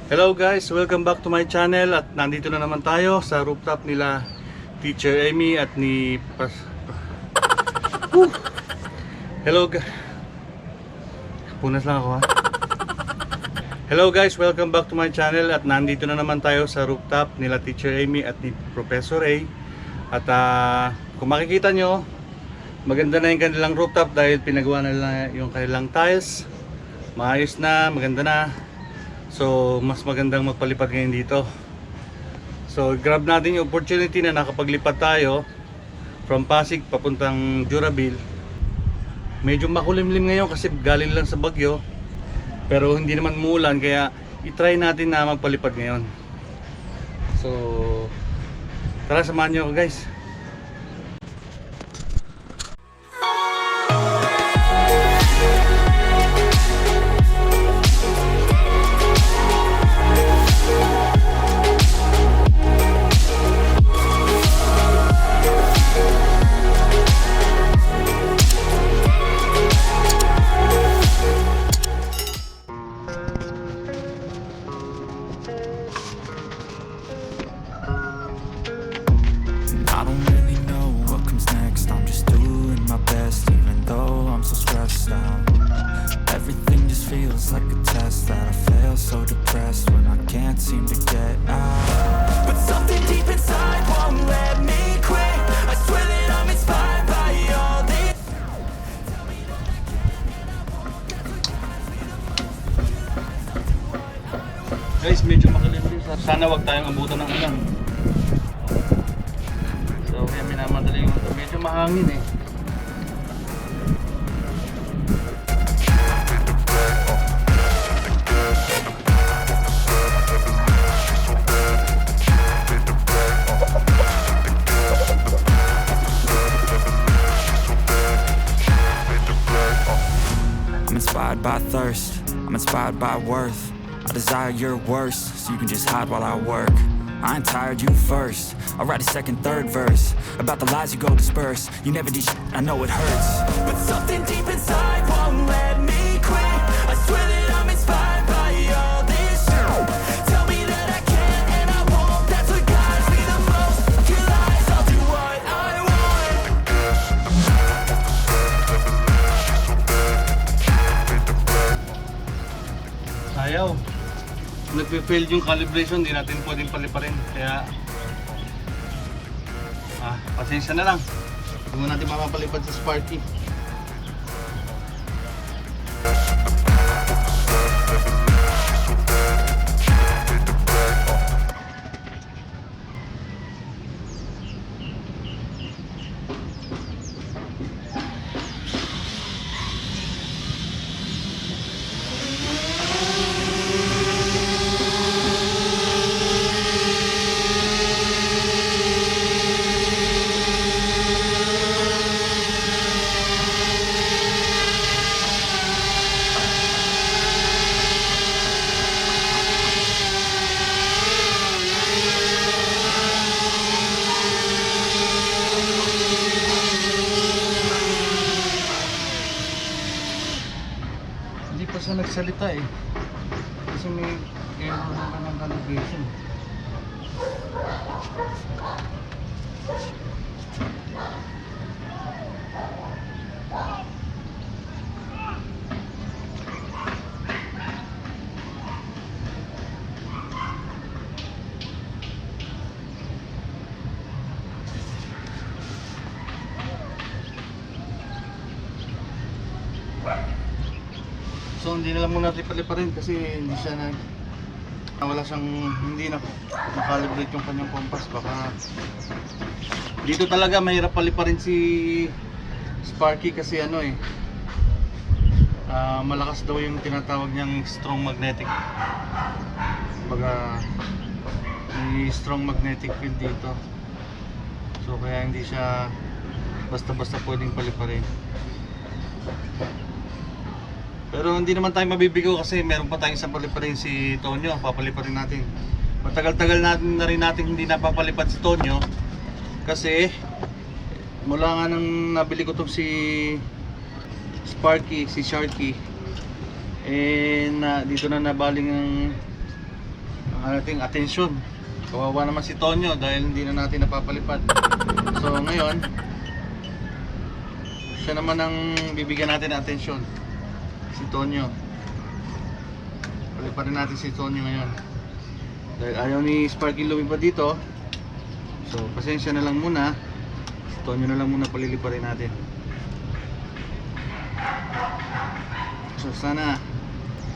Hello guys, welcome back to my channel at nandito na naman tayo sa rooftop nila Teacher Amy at ni Hello Punas lang ako ha. Hello guys, welcome back to my channel at nandito na naman tayo sa rooftop nila Teacher Amy at ni Professor A. At kung makikita nyo, maganda na yung kanilang rooftop dahil pinagawa na nila yung kanilang tiles. Maayos na, maganda na. So mas magandang magpalipad ngayon dito. So grab natin yung opportunity na nakapaglipad tayo from Pasig papuntang Jurabil. Medyo makulimlim ngayon kasi galing lang sa bagyo, pero hindi naman muulan, kaya i-try natin na magpalipad ngayon. So tara, samahan nyo ako guys. Like a test that I fail, so depressed when I can't seem to get out. But something deep inside won't let me quit. I swear that I'm inspired by all this. Guys, medyo makilimlim. Sana wag tayong abutan ng ulan. So kaya minamadali yung ito. Medyo mahangin eh. Inspired by thirst, I'm inspired by worth. I desire your worst, so you can just hide while I work. I ain't tired, you first. I'll write a second, third verse about the lies you go disperse. You never did shit, I know it hurts, but something deep inside won't let me quit. I swear that I'm inspired by all this shit. Tell me that I can and I won't. That's what guides me the most. Your lies, I'll do what I want. Ayaw. Nagpe-fail yung calibration, hindi natin pwedeng paliparin. Kaya pasensya na lang. Hindi mo natin mapapalipad sa Sparky. Hindi pa siya nagsalita eh. Kasi may error na ng calibration. So hindi na lang muna paliparin kasi hindi siya wala siyang, hindi na makalibrate yung kanyang compass. Baka dito talaga mahirap paliparin si Sparky kasi ano eh, malakas daw yung tinatawag niyang strong magnetic. Baga may strong magnetic field dito. So kaya hindi siya basta-basta pwedeng paliparin. Pero hindi naman tayo mabibigo kasi meron pa tayong isang paliparin, si Tonyo. Papaliparin natin. Matagal-tagal natin na rin natin hindi napapalipad si Tonyo kasi mula nga nang nabili ko tong si Sparky, si Sharky, dito na nabaling ang ating atensyon. Kawawa naman si Tonyo dahil hindi na natin napapalipad. So ngayon, siya naman ang bibigyan natin ng atensyon, si Tonyo. Paliparin natin si Tonyo ngayon dahil ayaw ni Sparky lumipad dito. So pasensya na lang muna, si Tonyo na lang muna paliliparin natin. So sana,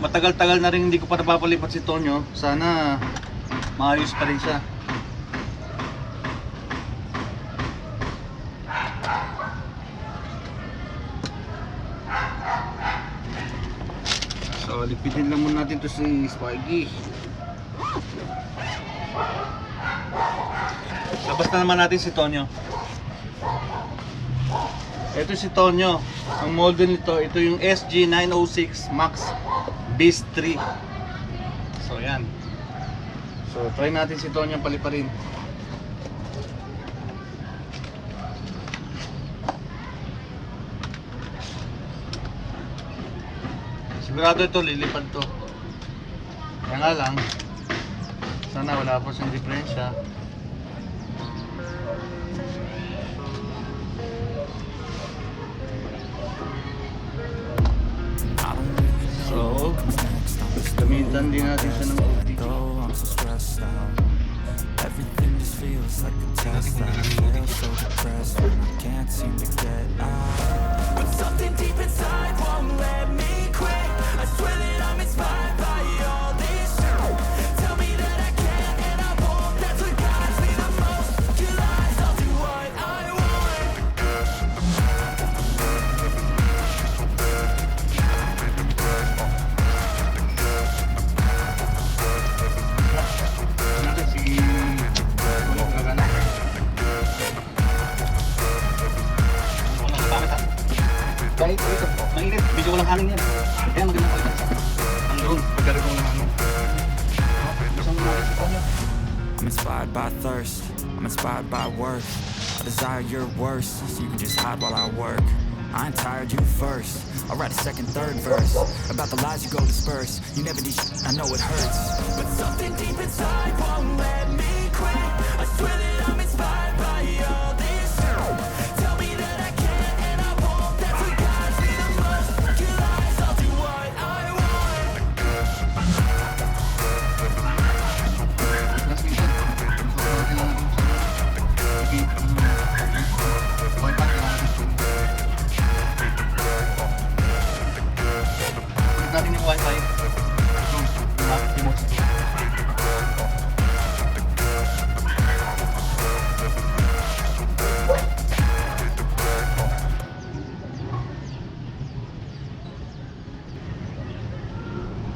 matagal-tagal na rin hindi ko pa napapalipat si Tonyo. Sana maayos pa rin siya. So lipitin lang muna natin to si Sparky. Labas na naman natin si Tonyo. Ito si Tonyo. Ang model nito, ito yung SG906 Max Beast 3. So yan. So try natin si Tonyo paliparin. Sigurado ito lilipad to. Kaya nga lang, sana wala po siyang diferensya. So, gamitan din natin siya ng OTG. I'm so stressed out. Everything just feels like a test. I feel so depressed when I can't seem to get out. But something deep inside won't let me quit. I swear that I'm inspired by all this shit. Tell me that I can and I won't. That's what guides me the most. Your lies, I'll do what I want. Natin si Tonyo gagana. Kahit ito po, mainit, medyo walang hangin yan. Kaya magandang palitan siya. Ang drone, pagkaroon ko ng hangin. Isang muna natin si Tonyo. I'm inspired by thirst, I'm inspired by worth. I desire your worst, so you can just hide while I work. I ain't tired, you first. I'll write a second, third verse about the lies you go disperse. You never did shit, I know it hurts, but something deep inside won't let me quit. I swear that I'm inspired by all this shit. Tell me that I can and I won't. That's what guides me the most. Your lies, I'll do what I want. Last mission. So, kailangan natin siya. Wifi kailangan natin siya. Pagkat natin yung wifi. Remote.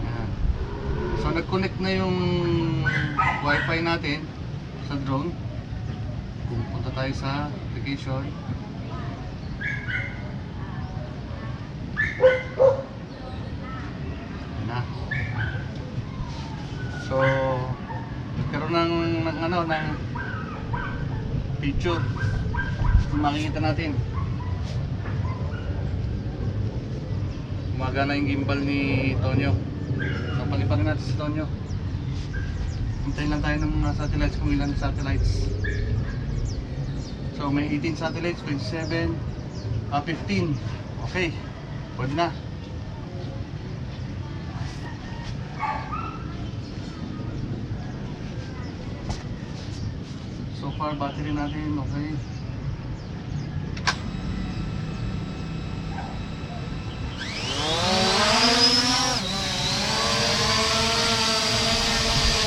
Ayan. So nag-connect na yung wifi natin sa drone. Pupunta tayo sa application. Ayan na. So nagkaroon ng picture. Kung makikita natin, gumagana yung gimbal ni Tonyo. So paliparin natin si Tonyo. Hintayin lang tayo ng mga satellites, kung ilan satellites. So may 18 satellites, 27, 15. Okay, pwede na. So far battery natin okay.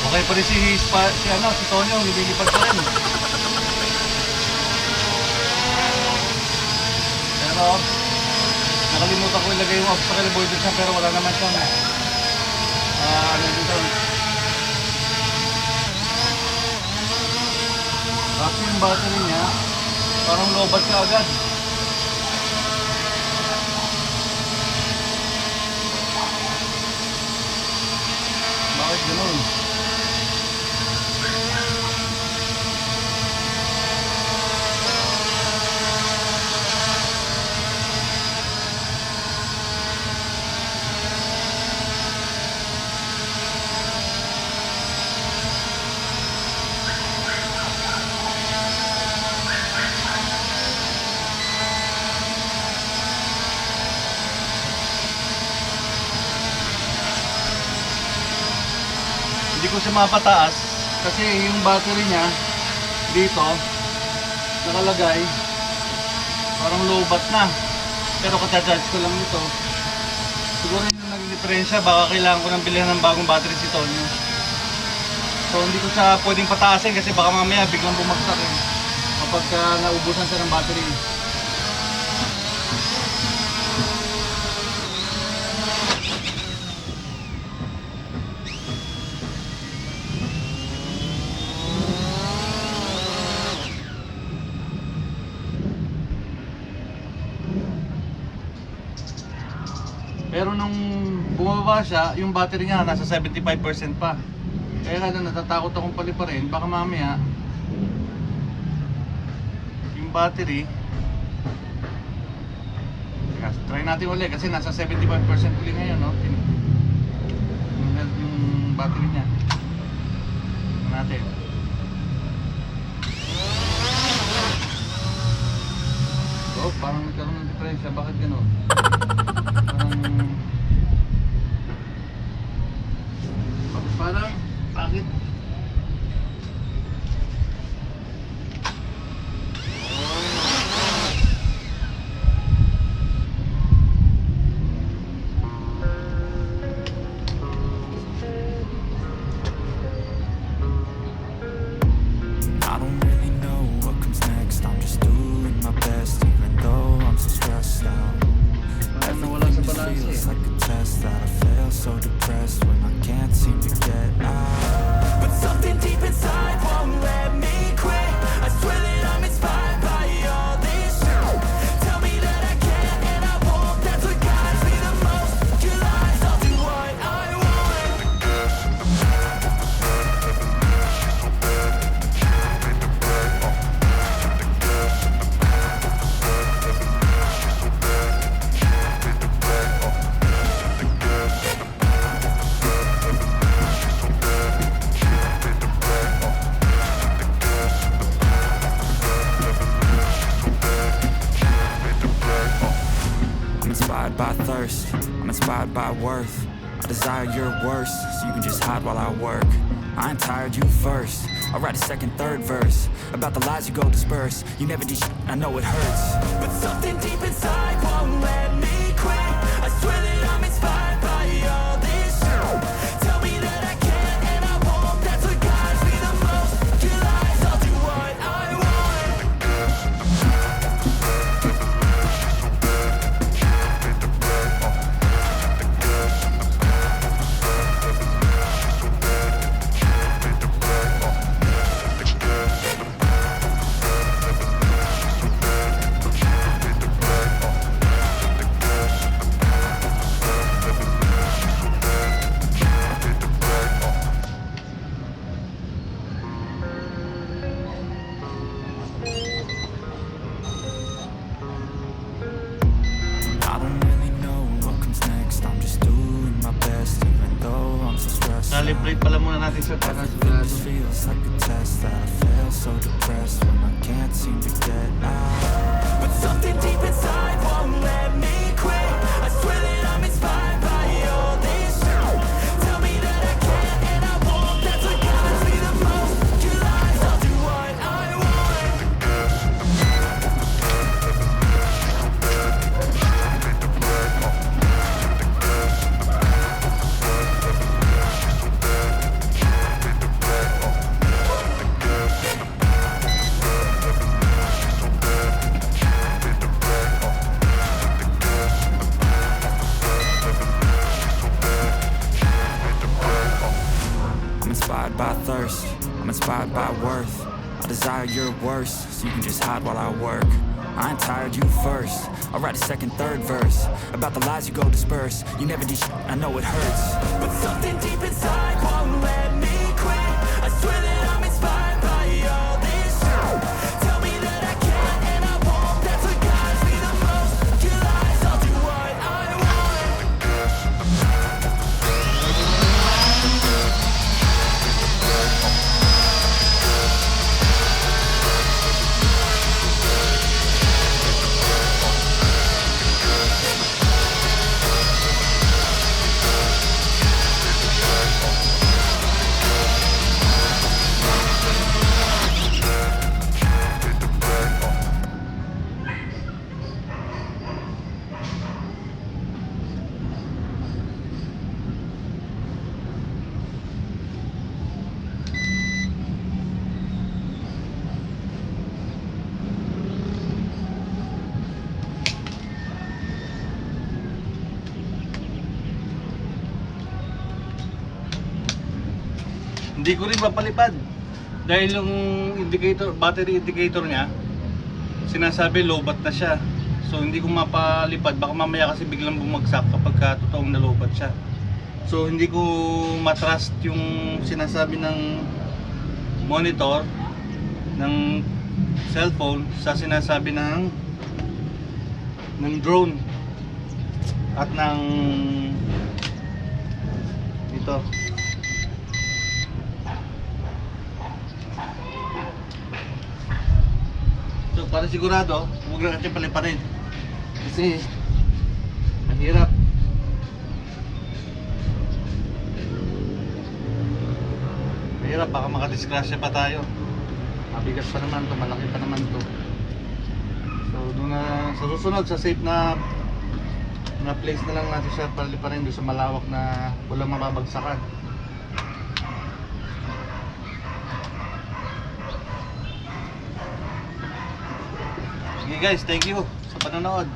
Okay pa rin si Tonyo, lumilipad pa rin. Pero nakalimutan ko ilagay yung obstacle avoidance niya, pero wala naman siyang ano dito. Kasi yung battery niya parang lobat ka agad. Bakit ganun? Hindi ko siya mapataas kasi yung battery niya dito nakalagay parang low bat na. Pero kata-charge ko lang ito. Siguro yung naging diferensya, baka kailangan ko nang bilhin ng bagong battery si Tonyo. So hindi ko siya pwedeng pataasin kasi baka mamaya biglang bumagsak kapag naubusan siya ng battery. Pero nung bumaba siya, yung battery niya nasa 75% pa. Kaya nga natatakot akong paliparin, baka mamaya yung battery, try natin ulit kasi nasa 75% ulit ngayon, no? Yung battery niya. Tignan natin. Oh, parang nagkaroon ng diferensya. Bakit gano'n? Bakit? I don't really know what comes next. I'm just doing my best, even though I'm so stressed out. Everything just feels like a test that I fail, so depressed when I can't seem to get out. But something deep inside won't let me quit. I swear that I'm inspired by all this shit. Tell me that I can and I won't. That's what guides me the most. Your lies, I'll do what I want. I'm inspired by thirst, I'm inspired by worth. I desire your worst, so you can just hide while I work. I ain't tired, you first. I'll write a second, third verse about the lies you go disperse. You never did shit, I know it hurts. But something deep inside won't let me quit. I swear that I'm inspired by all this shit. Tell me that I can and I won't. That's what guides me the most. Your lies, I'll do what I want. I don't really know what comes next. I'm just doing my best, even though I'm so stressed out. Calibrate pala muna natin siya para Everything sigurado. just feels like a test that I fail, so depressed when I can't seem to get out. But something deep inside won't let me quit. I swear that I'm inspired by all this shit. Tell me that I can and I won't. That's what guides me the most. Your lies, I'll do what I want. I'm inspired by thirst, I'm inspired by worth. I desire your worst, so you can just hide while I work. I ain't tired, you first. I'll write a second, third verse about the lies you go disperse. You never did shit, I know it hurts. But something deep inside won't let me quit. I swear that I'm inspired by all this shit. Tell me that I can and I won't. That's what guides me the most. Your lies, I'll do what I want. Hindi ko rin mapalipad. Dahil yung indicator, battery indicator niya, sinasabi lowbat na siya. So hindi ko mapalipad, baka mamaya kasi biglang bumagsak kapag totoong nalowbat siya. So hindi ko matrust yung sinasabi ng monitor ng cellphone sa sinasabi ng drone at ng ito. So para sigurado, huwag na natin paliparin kasi mahirap. Mahirap, baka makadisgrasya pa tayo. Mabigat pa naman to, malaki pa naman to. So doon na sa susunod, sa safe na place na lang natin siya paliparin doon sa malawak na walang mababagsakan. Sige guys, thank you sa panonood.